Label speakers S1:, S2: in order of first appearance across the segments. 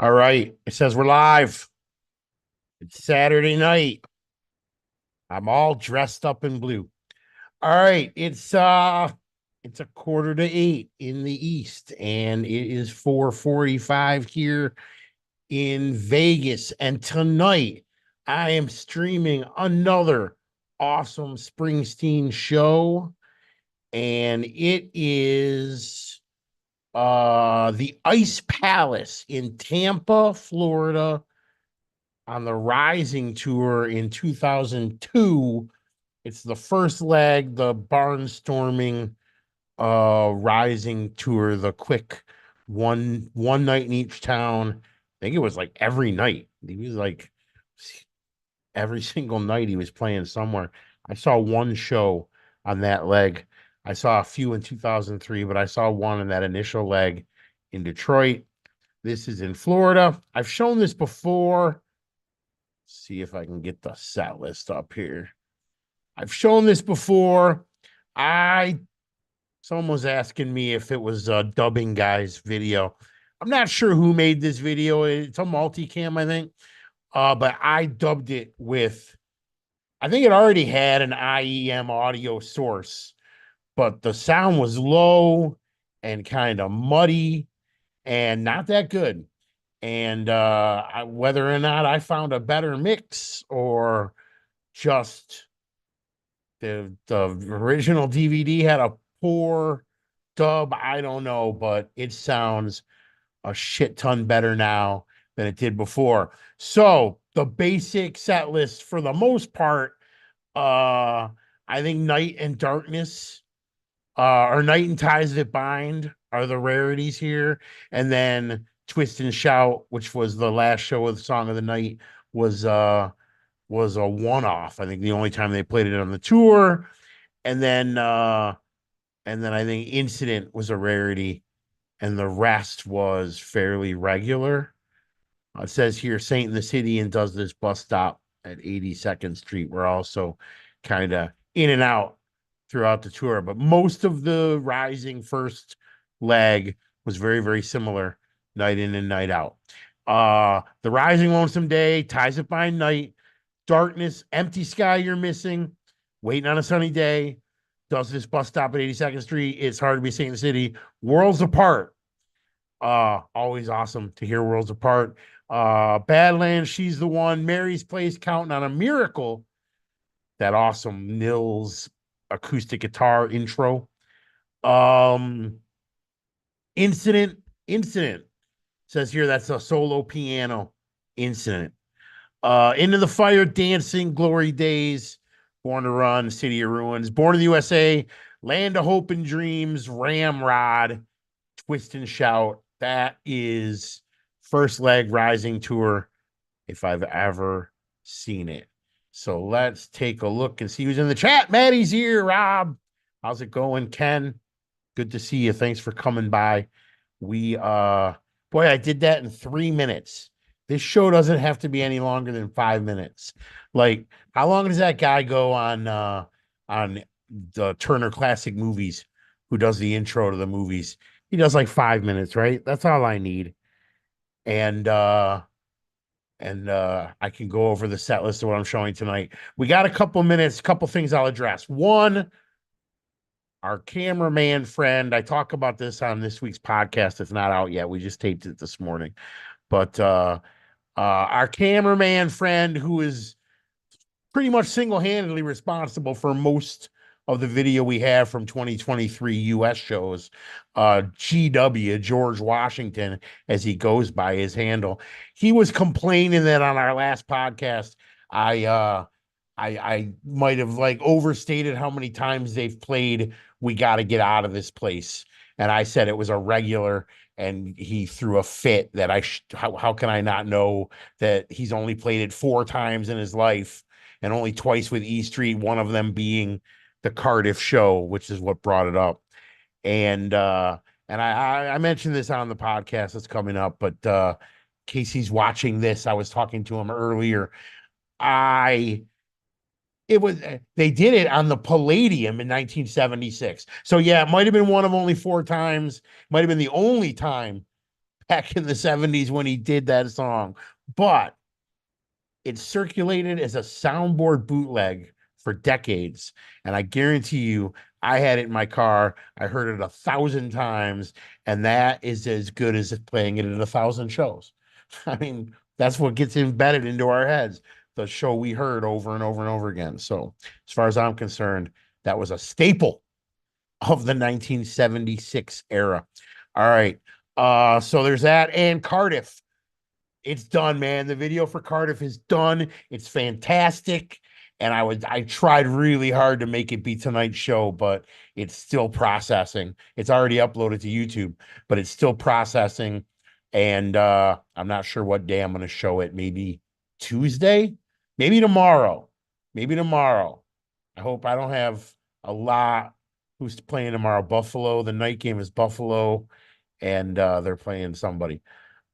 S1: All right. It says we're live. It's Saturday night. I'm all dressed up in blue. All right. It's a quarter to 8 in the East, and it is 4:45 here in Vegas. And tonight I am streaming another awesome Springsteen show, and it is the Ice Palace in Tampa, Florida on the Rising Tour in 2002. It's the first leg, the barnstorming Rising Tour, the quick one night in each town. I think it was like every night. He was like every single night he was playing somewhere. I saw one show on that leg. I saw a few in 2003, but I saw one in that initial leg in Detroit. This is in Florida. I've shown this before. See if I can get the set list up here. I've shown this before. I Someone was asking me if it was a dubbing guy's video. I'm not sure who made this video. It's a multicam, I think. But I dubbed it with, I think it already had an IEM audio source, but the sound was low and kind of muddy and not that good. And whether or not I found a better mix or just the original DVD had a poor dub, I don't know, but it sounds a shit ton better now than it did before. So the basic set list for the most part, I think Night and Darkness, or Night and Ties That Bind are the rarities here. And then Twist and Shout, which was the last show of the Song of the Night, was was a one-off. I think the only time they played it on the tour. And then I think Incident was a rarity, and the rest was fairly regular. It says here Saint in the City and Does This Bus Stop at 82nd Street. We're also kind of in and out throughout the tour, but most of the Rising first leg was very, very similar night in and night out. The Rising Lonesome Day, Ties It by Night, Darkness, Empty Sky You're Missing, Waiting on a Sunny Day, Does This Bus Stop at 82nd Street, It's Hard to Be Saint in the City, Worlds Apart. Always awesome to hear Worlds Apart. Badlands, She's the One, Mary's Place, Counting on a Miracle, that awesome Nils acoustic guitar intro. Um, Incident says here that's a solo piano Incident. Into the Fire, Dancing, Glory Days, Born to Run, City of Ruins, Born in the USA, Land of Hope and Dreams, Ramrod, Twist and Shout. That is first leg Rising Tour, if I've ever seen it. So let's take a look and see who's in the chat. Maddie's here. Rob, how's it going? Ken, good to see you. Thanks for coming by. Boy, I did that in 3 minutes. This show doesn't have to be any longer than 5 minutes. Like, how long does that guy go on the Turner Classic Movies, who does the intro to the movies? He does like 5 minutes, right? That's all I need. And I can go over the set list of what I'm showing tonight. We got a couple minutes, couple things I'll address. One, our cameraman friend, I talk about this on this week's podcast. It's not out yet. We just taped it this morning. But our cameraman friend, who is pretty much single-handedly responsible for most of the video we have from 2023 US shows, GW, George Washington, as he goes by his handle. He was complaining that on our last podcast, I might have like overstated how many times they've played We Gotta Get Out of This Place. And I said it was a regular, and he threw a fit that how can I not know that he's only played it 4 times in his life, and only twice with E Street, one of them being the Cardiff show, which is what brought it up. And I mentioned this on the podcast that's coming up, but in case he's watching this, I was talking to him earlier. They did it on the Palladium in 1976. So yeah, it might have been one of only 4 times, might have been the only time back in the 70s when he did that song. But it circulated as a soundboard bootleg for decades. And I guarantee you, I had it in my car. I heard it 1,000 times, and that is as good as playing it at 1,000 shows. I mean, that's what gets embedded into our heads, the show we heard over and over and over again. So, as far as I'm concerned, that was a staple of the 1976 era. All right. So there's that. And Cardiff, it's done, man. The video for Cardiff is done. It's fantastic. And I tried really hard to make it be tonight's show, but it's still processing. It's already uploaded to YouTube, but it's still processing. And I'm not sure what day I'm going to show it. Maybe Tuesday, maybe tomorrow. Maybe tomorrow. I hope I don't have a lot. Who's playing tomorrow? Buffalo. The night game is Buffalo, and they're playing somebody.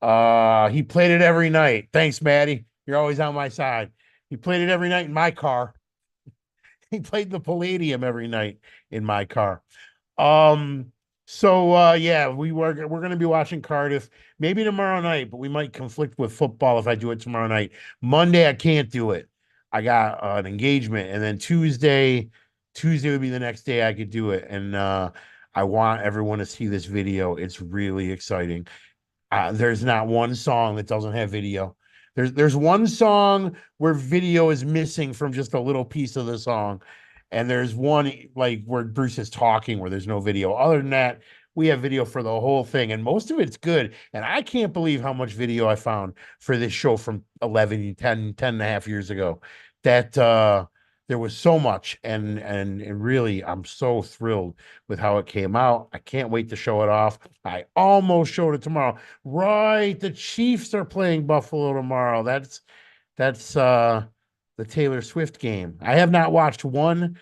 S1: He played it every night. Thanks, Maddie. You're always on my side. He played it every night in my car. He played the Palladium every night in my car. Um, yeah, we're gonna be watching Cardiff maybe tomorrow night, but we might conflict with football if I do it tomorrow night. Monday, I can't do it. I got an engagement, and then Tuesday would be the next day I could do it. And I want everyone to see this video. It's really exciting. There's not one song that doesn't have video. There's one song where video is missing from just a little piece of the song, and there's one like where Bruce is talking where there's no video. Other than that, we have video for the whole thing, and most of it's good. And I can't believe how much video I found for this show from 10 and a half years ago. That there was so much, and really, I'm so thrilled with how it came out. I can't wait to show it off. I almost showed it tomorrow. Right, the Chiefs are playing Buffalo tomorrow. That's the Taylor Swift game. I have not watched one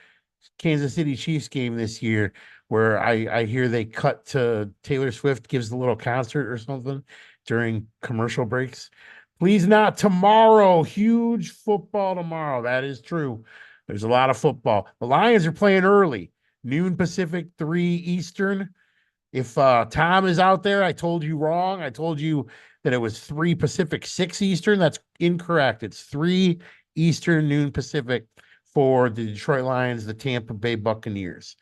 S1: Kansas City Chiefs game this year where I hear they cut to Taylor Swift gives the little concert or something during commercial breaks. Please not tomorrow. Huge football tomorrow. That is true. There's a lot of football. The Lions are playing early, noon Pacific, 3 Eastern. If Tom is out there, I told you wrong. I told you that it was 3 Pacific, 6 Eastern. That's incorrect. It's 3 Eastern, noon Pacific for the Detroit Lions, the Tampa Bay Buccaneers.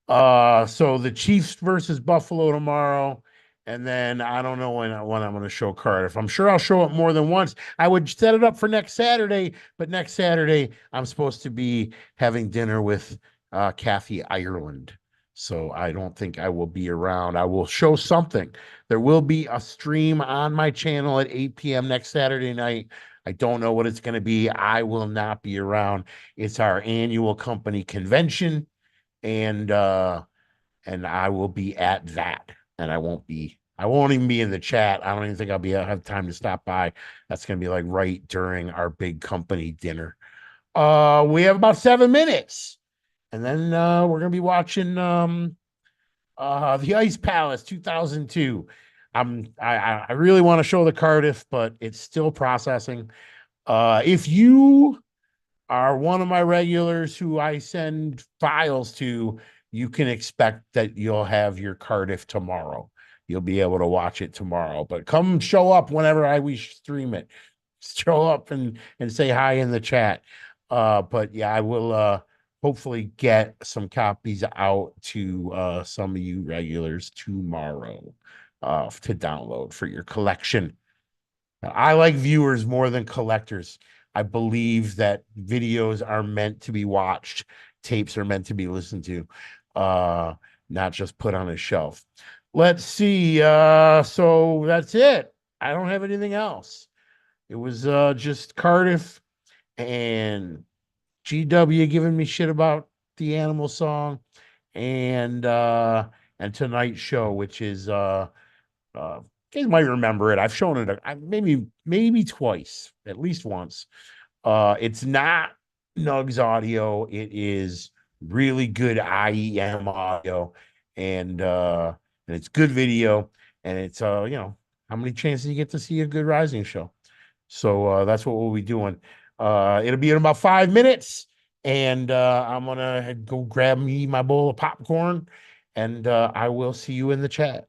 S1: So the Chiefs versus Buffalo tomorrow. And then I don't know when I'm going to show Cardiff. I'm sure I'll show it more than once. I would set it up for next Saturday, but next Saturday I'm supposed to be having dinner with Kathy Ireland. So I don't think I will be around. I will show something. There will be a stream on my channel at 8 p.m. next Saturday night. I don't know what it's going to be. I will not be around. It's our annual company convention, and I will be at that. And I won't even be in the chat. I don't even think I'll have time to stop by. That's going to be like right during our big company dinner. We have about 7 minutes. And then we're going to be watching the Ice Palace 2002. I really want to show the Cardiff, but it's still processing. If you are one of my regulars who I send files to, you can expect that you'll have your Cardiff tomorrow. You'll be able to watch it tomorrow. But come show up whenever we stream it. Show up and say hi in the chat. But yeah, I will hopefully get some copies out to some of you regulars tomorrow to download for your collection. I like viewers more than collectors. I believe that videos are meant to be watched. Tapes are meant to be listened to, not just put on a shelf. Let's see. So that's it. I don't have anything else. It was just Cardiff and GW giving me shit about the Animal song and tonight's show, which is you might remember it. I've shown it maybe twice, at least once. It's not Nugs audio. It is really good IEM audio, and it's good video, and it's how many chances you get to see a good Rising show. So that's what we'll be doing. It'll be in about 5 minutes, and I'm gonna go grab me my bowl of popcorn, and I will see you in the chat.